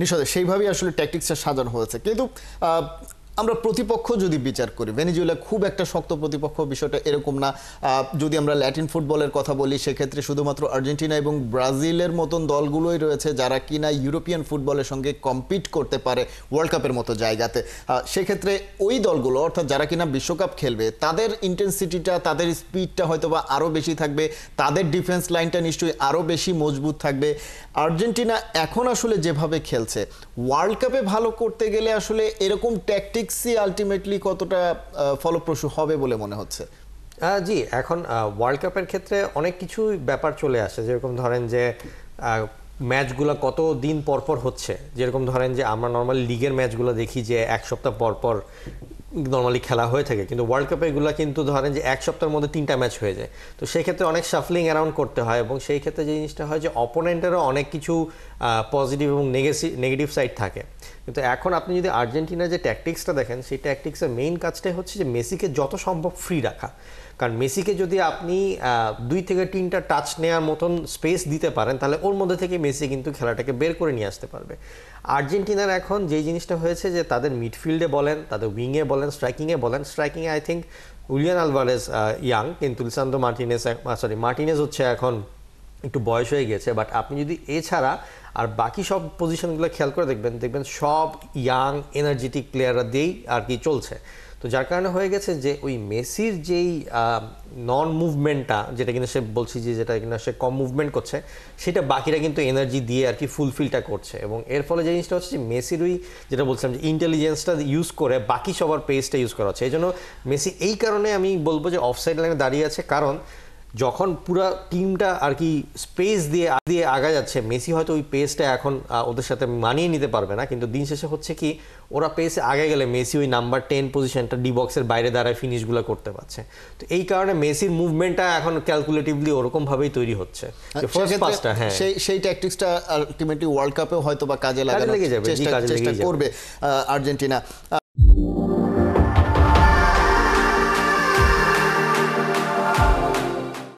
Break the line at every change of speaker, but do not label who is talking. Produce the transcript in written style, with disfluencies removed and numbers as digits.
নিশ্চয়ই সেইভাবেই আসলে ট্যাকটিক্সটা সাজানো হয়েছে, কিন্তু আমরা প্রতিপক্ষ যদি বিচার করি, ভেনেজুয়েলা খুব একটা শক্ত প্রতিপক্ষ, বিষয়টা এরকম না। যদি আমরা ল্যাটিন ফুটবলের কথা বলি, সেক্ষেত্রে শুধুমাত্র আর্জেন্টিনা এবং ব্রাজিলের মতন দলগুলোই রয়েছে যারা কিনা ইউরোপিয়ান ফুটবলের সঙ্গে কম্পিট করতে পারে ওয়ার্ল্ড কাপের মতো জায়গাতে। সেক্ষেত্রে ওই দলগুলো, অর্থাৎ যারা কিনা বিশ্বকাপ খেলবে, তাদের ইন্টেন্সিটিটা, তাদের স্পিডটা হয়তো বা আরও বেশি থাকবে, তাদের ডিফেন্স লাইনটা নিশ্চয়ই আরও বেশি মজবুত থাকবে। আর্জেন্টিনা এখন আসলে যেভাবে খেলছে, ওয়ার্ল্ড কাপে ভালো করতে গেলে আসলে এরকম ট্যাকটিক্সই আলটিমেটলি কতটা ফলপ্রসূ হবে বলে মনে হচ্ছে?
জি, এখন ওয়ার্ল্ড কাপের ক্ষেত্রে অনেক কিছু ব্যাপার চলে আসে, যেরকম ধরেন যে ম্যাচগুলো কত দিন পরপর হচ্ছে। যেরকম ধরেন যে আমরা নর্মালি লিগের ম্যাচগুলো দেখি যে এক সপ্তাহ পরপর নর্মালি খেলা হয়ে থাকে, কিন্তু ওয়ার্ল্ড কাপে এগুলো কিন্তু ধরেন যে এক সপ্তাহের মধ্যে 3টা ম্যাচ হয়ে যায়। তো সেই ক্ষেত্রে অনেক শাফলিং অ্যারাউন্ড করতে হয়, এবং সেই ক্ষেত্রে যে জিনিসটা হয় যে অপোনেন্টেরও অনেক কিছু পজিটিভ এবং নেগেটিভ সাইড থাকে। কিন্তু এখন আপনি যদি আর্জেন্টিনার যে ট্যাকটিক্সটা দেখেন, সেই ট্যাকটিক্সের মেইন কাজটাই হচ্ছে যে মেসিকে যত সম্ভব ফ্রি রাখা। কারণ মেসিকে যদি আপনি 2 থেকে 3টা টাচ নেওয়ার মতন স্পেস দিতে পারেন, তাহলে ওর মধ্যে থেকে মেসি কিন্তু খেলাটাকে বের করে নিয়ে আসতে পারবে। আর্জেন্টিনার এখন যেই জিনিসটা হয়েছে যে তাদের মিডফিল্ডে বলেন, তাদের উইংয়ে বলেন, স্ট্রাইকিংয়ে বলেন, স্ট্রাইকিংয়ে আই থিঙ্ক উলিয়ান আলভারেজ ইয়াং, কিন্তু লিসান্দ্রো মার্টিনেজ হচ্ছে এখন একটু বয়স হয়ে গেছে। বাট আপনি যদি এছাড়া আর বাকি সব পজিশনগুলো খেয়াল করে দেখবেন সব ইয়াং এনার্জেটিক প্লেয়াররা দিয়েই আর কি চলছে। তো যার কারণে হয়ে গেছে যে ওই মেসির যেই নন মুভমেন্টটা, যেটা কিনা সে বলছি যে যেটা কিনা সে কম মুভমেন্ট করছে, সেটা বাকিরা কিন্তু এনার্জি দিয়ে আর কি ফুলফিলটা করছে। এবং এর ফলে যে জিনিসটা হচ্ছে যে মেসির ওই যেটা বলছিলাম যে ইন্টেলিজেন্সটা ইউজ করে বাকি সবার পেসটা ইউজ করা হচ্ছে। এই জন্য মেসি এই কারণে আমি বলবো যে অফসাইড লাইনে দাঁড়িয়ে আছে, কারণ যখন পুরো টিমটা আর কি স্পেস দিয়ে আগা যাচ্ছে, মেসি হয়তো ওই পেসটা এখন ওদের সাথে মানিয়ে নিতে পারবে না, কিন্তু দিন শেষে হচ্ছে কি ওরা পেসে আগে গেলে মেসি ওই নাম্বার 10 পজিশনটা ডি বক্সের বাইরে দাঁড়ায় ফিনিশগুলো করতে পারছে। তো এই কারণে মেসির মুভমেন্টটা এখন ক্যালকুলেটিভলি ওরকমভাবেই তৈরি হচ্ছে।
সেই ট্যাকটিক্সটা আলটিমেটলি ওয়ার্ল্ড কাপেও হয়তো বা কাজে
লেগে যাবে,
চেষ্টা করবে আর্জেন্টিনা।